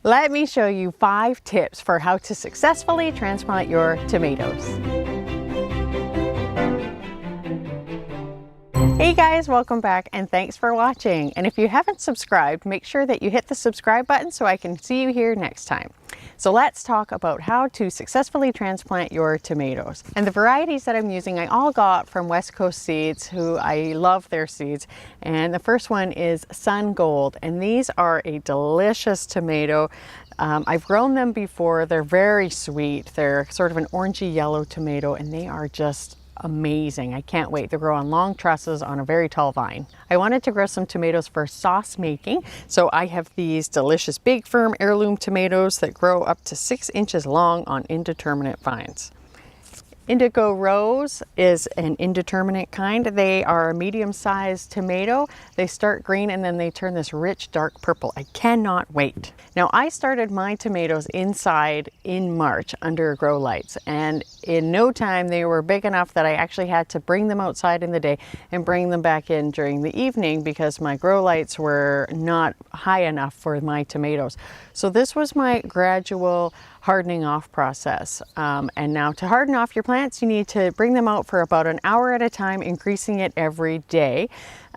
Let me show you 5 tips for how to successfully transplant your tomatoes. Hey guys, welcome back and thanks for watching. And if you haven't subscribed, make sure that you hit the subscribe button so I can see you here next time. So let's talk about how to successfully transplant your tomatoes. And the varieties that I'm using, I all got from West Coast Seeds, who I love their seeds. And the first one is Sungold, and these are a delicious tomato. I've grown them before. They're very sweet. They're sort of an orangey yellow tomato, and they are just amazing. I can't wait. They grow on long trusses on a very tall vine. I wanted to grow some tomatoes for sauce making, so I have these delicious big firm heirloom tomatoes that grow up to 6 inches long on indeterminate vines. Indigo Rose is an indeterminate kind. They are a medium-sized tomato. They start green and then they turn this rich dark purple. I cannot wait. Now I started my tomatoes inside in March under grow lights, and in no time they were big enough that I actually had to bring them outside in the day and bring them back in during the evening because my grow lights were not high enough for my tomatoes. So this was my gradual hardening off process. And now to harden off your plants, you need to bring them out for about an hour at a time, increasing it every day.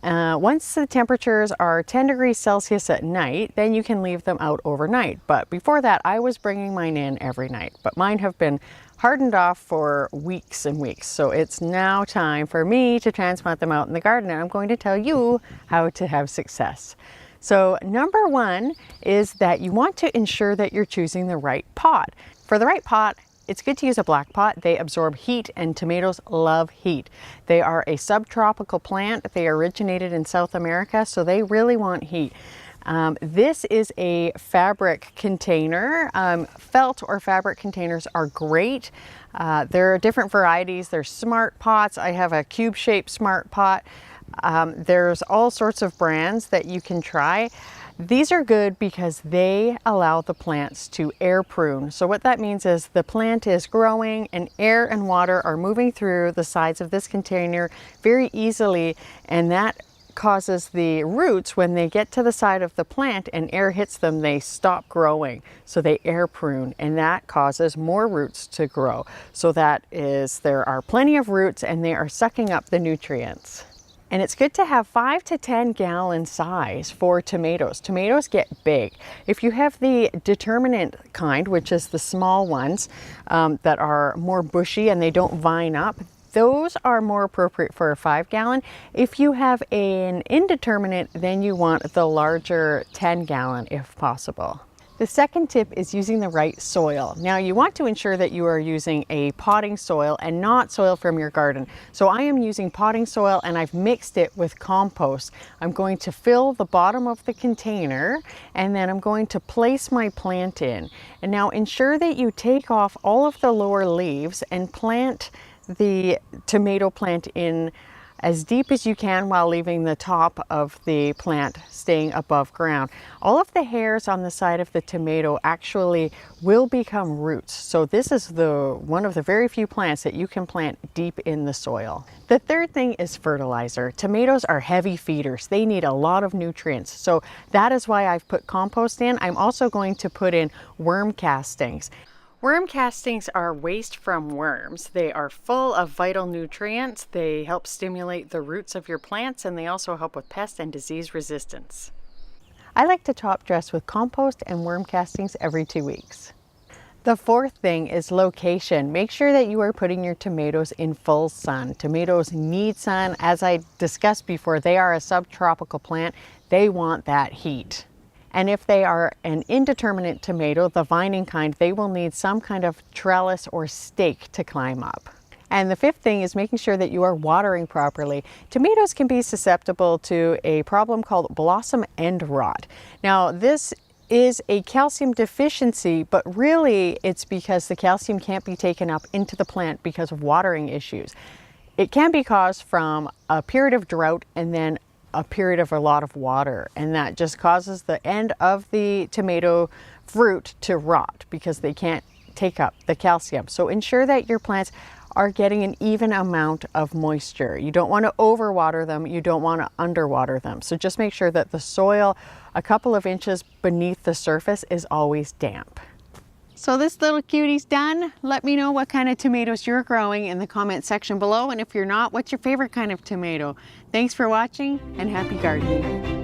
Once the temperatures are 10 degrees Celsius at night, then you can leave them out overnight. But before that, I was bringing mine in every night. But mine have been hardened off for weeks and weeks. So it's now time for me to transplant them out in the garden, and I'm going to tell you how to have success. So number 1 is that you want to ensure that you're choosing the right pot. For the right pot, it's good to use a black pot. They absorb heat, and tomatoes love heat. They are a subtropical plant. They originated in South America, so they really want heat. This is a fabric container. Felt or fabric containers are great. There are different varieties. There's smart pots. I have a cube-shaped smart pot. There's all sorts of brands that you can try. These are good because they allow the plants to air prune. So what that means is the plant is growing and air and water are moving through the sides of this container very easily, and that causes the roots, when they get to the side of the plant and air hits them, they stop growing. So they air prune, and that causes more roots to grow. So that is, there are plenty of roots and they are sucking up the nutrients. And it's good to have 5 to 10 gallon size for tomatoes. Tomatoes get big. If you have the determinate kind, which is the small ones that are more bushy and they don't vine up, those are more appropriate for a 5 gallon. If you have an indeterminate, then you want the larger 10 gallon if possible. The second tip is using the right soil. Now you want to ensure that you are using a potting soil and not soil from your garden. So I am using potting soil and I've mixed it with compost. I'm going to fill the bottom of the container and then I'm going to place my plant in. And now ensure that you take off all of the lower leaves and plant the tomato plant in as deep as you can while leaving the top of the plant staying above ground. All of the hairs on the side of the tomato actually will become roots. So this is one of the very few plants that you can plant deep in the soil. The third thing is fertilizer. Tomatoes are heavy feeders. They need a lot of nutrients. So that is why I've put compost in. I'm also going to put in worm castings. Worm castings are waste from worms. They are full of vital nutrients. They help stimulate the roots of your plants, and they also help with pest and disease resistance. I like to top dress with compost and worm castings every 2 weeks. The fourth thing is location. Make sure that you are putting your tomatoes in full sun. Tomatoes need sun. As I discussed before, they are a subtropical plant. They want that heat. And if they are an indeterminate tomato, the vining kind, they will need some kind of trellis or stake to climb up. And the fifth thing is making sure that you are watering properly. Tomatoes can be susceptible to a problem called blossom end rot. Now, this is a calcium deficiency, but really it's because the calcium can't be taken up into the plant because of watering issues. It can be caused from a period of drought and then a period of a lot of water, and that just causes the end of the tomato fruit to rot because they can't take up the calcium. So ensure that your plants are getting an even amount of moisture. You don't want to overwater them, you don't want to underwater them. So just make sure that the soil a couple of inches beneath the surface is always damp. So this little cutie's done. Let me know what kind of tomatoes you're growing in the comment section below, and if you're not, what's your favorite kind of tomato? Thanks for watching and happy gardening.